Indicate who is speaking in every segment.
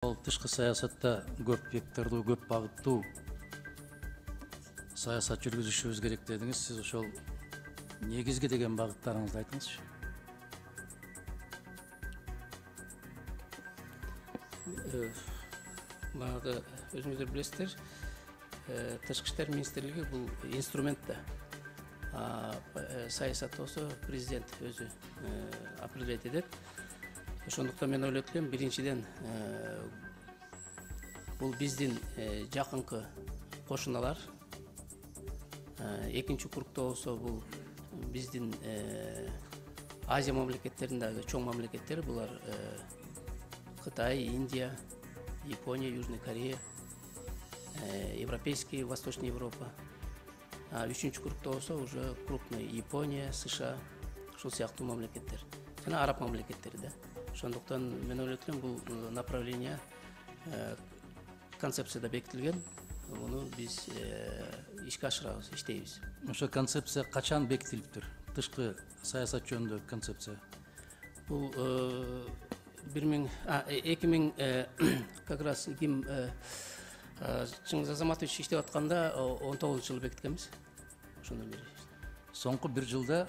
Speaker 1: Ол тышкы саясатта көп вектордуу, көп багыттуу саясат жүргүзүшүбүз керек дедиңиз. Сиз ошол негизги деген багыттарыңызды айтыңызчы.
Speaker 2: Баягы өзүңүздөр билесиздер, Тышкы иштер министрлиги бул инструмент да. Саясат болсо президент өзү определять этет. Ошондуктан мен ойлойт элем, биринчиден бул биздин жакынкы кошуналар. Экинчи курукта болсо бул биздин Азия мамлекеттериндеги чоң мамлекеттер, булар Кытай, Индия, Япония, Южная Корея, Европейский, Восточная Европа. Үчүнчү курукта болсо уже крупный Япония, США, ушул сыяктуу мамлекеттер. Жана араб мамлекеттери да. Ошондуктан мен ойлойт элем, бул направление концепцияда бекитилген. Муну биз ишке ашырабыз, иштейбиз.
Speaker 1: Ошо концепция качан бекитилиптир? Тышкы саясат жөнүндөгү концепция.
Speaker 2: Бул 2000 как раз Ким Чыңгыз Азаматович иштеп атканда 19-жылы бекиткенбиз. Ошондон бери.
Speaker 1: Соңку бир жылда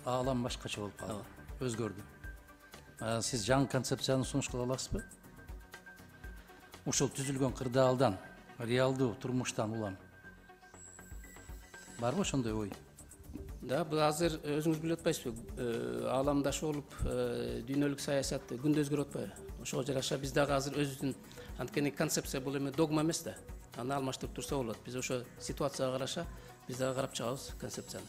Speaker 1: аалам башкача болуп калды. Өзгөрдү. Сиз жаңы концепцияны сунуш кыла аласызбы? Ушул түзүлгөн кырдаалдан, реалдуу турмуштан улам барбы ошондой ой?
Speaker 2: Да, бул азыр өзүңүз билип атпайсызбы? Ааламдаш болуп, дүйнөлүк саясат күндө өзгөрүп атпайбы? Ошого жараша биз дагы азыр өзүбүздүн анткени концепция бул эме догма эмес да. Аны алмаштырып турса болот. Биз ошо ситуацияга караша биз дагы карап чыгабыз концепцияны.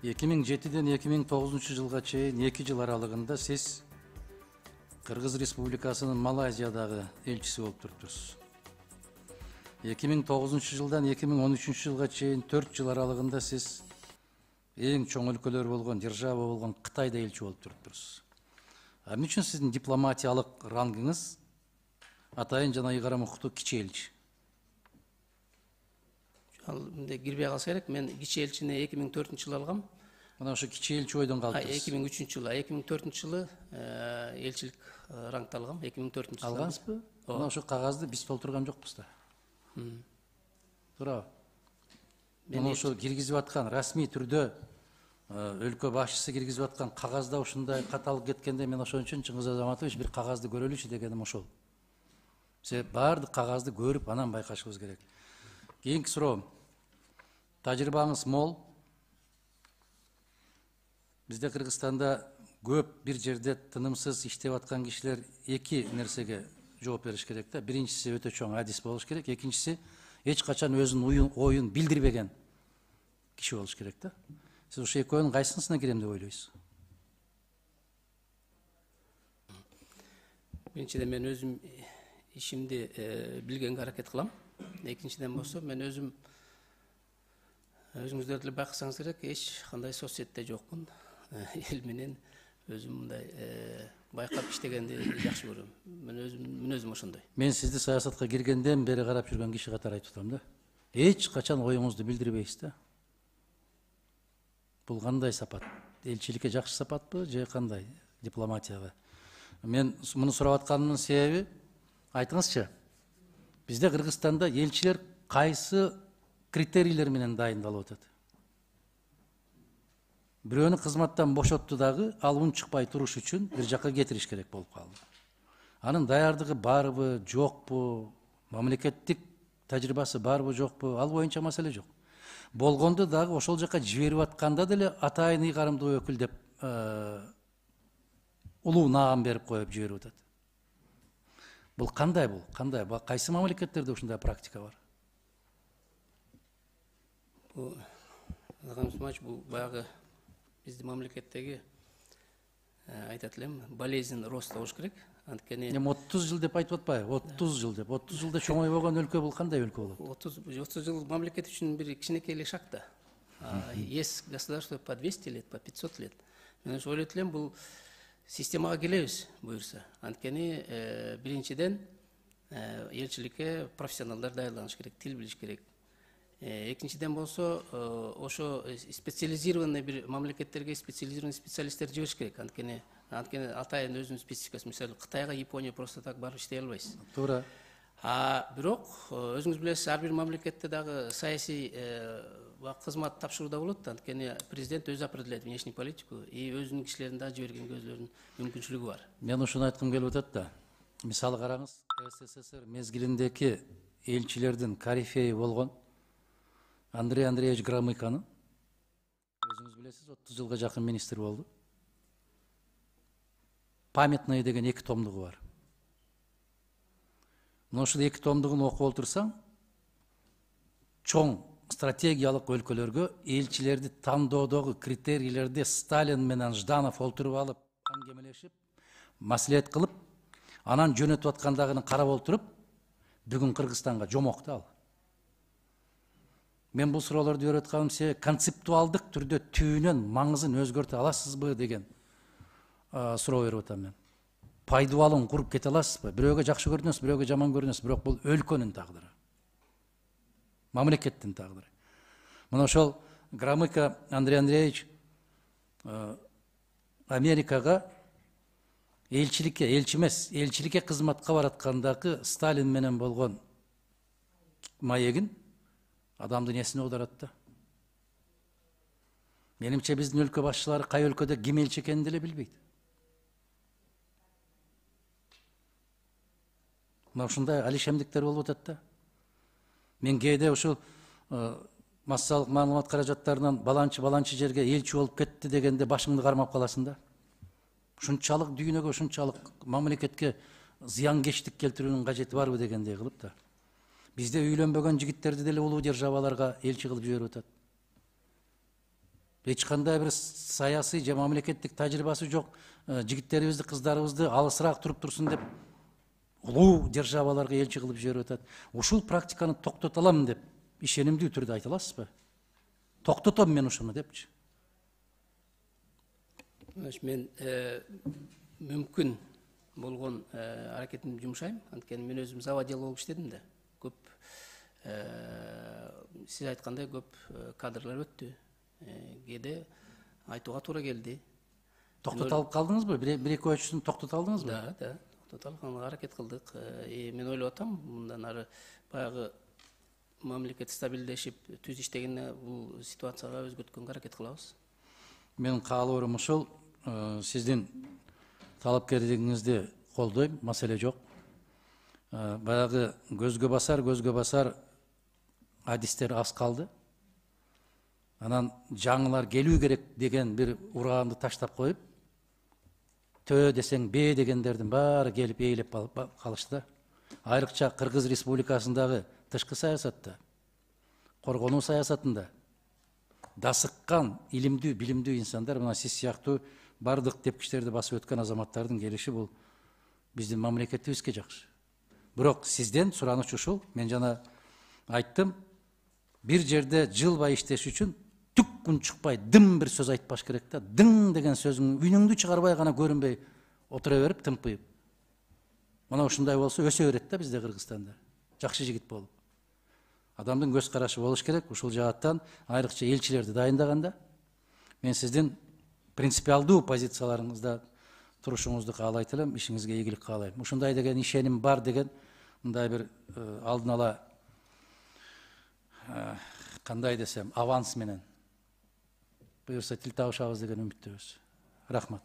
Speaker 1: 2007-ден 2009 жылга чейин 2 жыл аралыгында сиз Кыргыз Республикасынын Малайзиядагы элчиси болуп туруптуруз. 2009 жылдан 2013 жылга чейин 4 жыл аралыгында сиз эң чоң өлкөлөр болгон, держава болгон Кытайда элчи болуп туруптуруз. Эмне үчүн сиздин дипломатиялык рангыңыз атайын жана ыйгарым укуктуу кичи элчи?
Speaker 2: Ал мындай кирбей калса керек. Мен кичи элчини 2004-жылы алгам.
Speaker 1: Мына ошо кичи элчи ойдон калдыңыз.
Speaker 2: 2003-жылы, 2004-жылы элчилик рангты алгам. 2004-жылы.
Speaker 1: Алгансызбы? Мына ошо кагазды биз толтурган жокпуз да. Туурабы? Мына ошо киргизип аткан расмий түрдө өлкө башчысы киргизип аткан кагазда ушундай каталык кеткенде мен ошон үчүн Чыңгыз Азаматович бир кагазды көрөлүчү дегеним ошол. Себеп баардык кагазды көрүп анан байкашыбыз керек. Кийинки суроо. Тажрыйбаңыз мол. Бизде Кыргызстанда көп бир жерде тынымсыз иштеп аткан кишилер эки нерсеге жооп бериш керек да. Биринчиси өтө чоң адис болуш керек, экинчиси эч качан өзүнүн оюн билдирбеген киши болуш керек да. Сиз ошо экөөнүн кайсысына кирем деп ойлойсуз?
Speaker 2: Биринчиден мен өзүм ишимди билгенге аракет кылам. Экинчиден болсо мен өзүңүздөр деле байкасаңыз керек, эч кандай соцсетте жокмун. Эл менен өзүм мындай байкап иштегенди жакшы көрөм. Мен өзүм ошондой.
Speaker 1: Мен сизди саясатка киргенден бери карап жүргөн киши катары айтып атам да. Эч качан оюңузду билдирбейсиз да. Бул кандай сапат? Элчиликке жакшы сапатпы же кандай дипломатияга? Мен муну сурап атканымдын себеби, айтыңызчы. Бизде Кыргызстанда элчилер кайсы критерийлер менен дайындалып атат? Бирөөнү кызматтан бошотту дагы, ал чыкпай туруш үчүн бир жакка кетириш керек болуп калды. Анын даярдыгы барбы, жокпу, мамлекеттик тажрыйбасы барбы, жокпу, ал боюнча маселе жок. Болгондо дагы ошол жакка жиберип атканда деле атайын ыйгарымдуу өкүл деп улуу наам берип коюп жиберип атат. Бул кандай бул? Кандай? Кайсы мамлекеттерде ушундай практика бар?
Speaker 2: Бул баягы биздин мамлекеттеги айтат элем, болезнь роста болуш керек. Анткени
Speaker 1: 30 жыл деп айтып атпайбы? 30 жыл деп. 30 жылда чоңойбогон өлкө бул кандай өлкө болот?
Speaker 2: 30 жыл мамлекет үчүн бир кичинекей эле шаг да. Есть государство по 200 лет, по 500 лет. Мен ойлойт элем, бул системага келебиз буюрса. Анткени биринчиден элчиликке профессионалдар даярданыш керек, тил билиш керек. Экинчиден болсо ошо специализированный бир мамлекеттерге специализированный специалисттер жибериш керек. Анткени Анткени атайын өзүнүн спецификасы. Мисалы Кытайга Япония просто так барып иштей албайсыз.
Speaker 1: Туура.
Speaker 2: Бирок өзүңүз билесиз, ар бир мамлекетте дагы саясий кызмат тапшырууда болот. Анткени президент өзү определяет внешнюю политику и өзүнүн кишилерин дагы жибергенге өзүлөрүнүн мүмкүнчүлүгү бар.
Speaker 1: Мен ушуну айткым келип атат да. Мисалы караңыз, СССР мезгилиндеги элчилердин корифеи болгон Андрей Андреевич Громыканы өзүңүз билесиз, 30 жылга жакын министр болду. Памятный деген 2 томдугу бар. Мына ушул 2 томдугун окуп олтурсаң, чоң стратегиялык өлкөлөргө элчилерди тандоодогу критерийлерди Сталин менен Жданов олтуруп алып, аңгемелешип, маслихат кылып, анан жөнөтүп аткандыгын карап олтуруп, бүгүн Кыргызстанга жомок да ал. Мен бул суроолорду берип атканым себеби концептуалдык түрдө түбүнөн маңызын өзгөртө аласызбы деген суроо берип атам мен. Пайдубалын куруп кете аласызбы? Бирөөгө жакшы көрүнөсүз, бирөөгө жаман көрүнөсүз, бирок бул өлкөнүн тагдыры. Мамлекеттин тагдыры. Мына ошол Громыко Андрей Андреевич Америкага элчи эмес, элчиликке кызматка бараткандагы Сталин менен болгон маегин адамдын эсине оодарат да. Менимче биздин өлкө башчылары кай өлкөдө ким элчи экенин деле билбейт. Мына ушундай алишемдиктер болуп атат да. Мен кээде ушул массалык маалымат каражаттарынан баланчы жерге элчи болуп кетти дегенде башыңды кармап каласың да. Ушунчалык дүйнөгө, ушунчалык мамлекетке зыянкечтик келтирүүнүн кажети барбы дегендей кылып да. Бизде үйлөнбөгөн жигиттерди деле улуу державаларга элчи кылып жиберип атат. Эч кандай бир саясий же мамлекеттик тажрыйбасы жок жигиттерибизди, кыздарыбызды алысыраак туруп турсун деп улуу державаларга элчи кылып жиберип атат. Ушул практиканы токтото алам деп ишенимдүү түрдө айта аласызбы? Токтотом мен ушуну депчи.
Speaker 2: Мен мүмкүн болгон аракетимди жумшайм. Анткени мен өзүм заводил болуп иштедим да. Көп сиз айткандай көп кадрлар өттү. Кээде айтууга туура келди.
Speaker 1: Токтото алып калдыңызбы? Бир-эки өчүсүн токтото алдыңызбы?
Speaker 2: Да. Токтото алганга аракет кылдык. Мен ойлоп атам, мындан ары баягы мамлекет стабилдешип, түз иштегенде бул ситуацияга өзгөрткөнгө аракет кылабыз.
Speaker 1: Менин каалоорум ушул, сиздин талапкерлигиңизди колдойм, маселе жок. Баягы көзгө басар адистер аз калды. Анан жаңылар келүү керек деген бир ураанды таштап коюп, төө десең бе дегендердин баары келип ээлеп калышты да. Айрыкча Кыргыз Республикасындагы тышкы саясатта, коргонуу саясатында дасыккан илимдүү, билимдүү инсандар, мына сиз сыяктуу бардык тепкичтерди басып өткөн азаматтардын келиши бул биздин мамлекетибизге жакшы. Бирок сизден сураныч ушул, мен жана айттым, бир жерде жылбай иштеш үчүн түк күн чыкпай дым бир сөз айтпаш керек да. Дың деген сөзүң үнүңдү чыгарбай гана көрүнбөй отура берип, тымпыйып. Мына ушундай болсо өсө берет да бизде Кыргызстанда. Жакшы жигит болуп. Адамдын көз карашы болуш керек. Ушул жааттан айрыкча элчилерди дайындаганда мен сиздин принципиалдуу позицияларыңызда турушуңузду каалайт элем, ишиңизге ийгилик каалайм. Ушундай деген ишеним бар деген мындай бир алдын ала кандай десем, аванс менен буюрса тил табышабыз деген үмүттөбүз. Рахмат.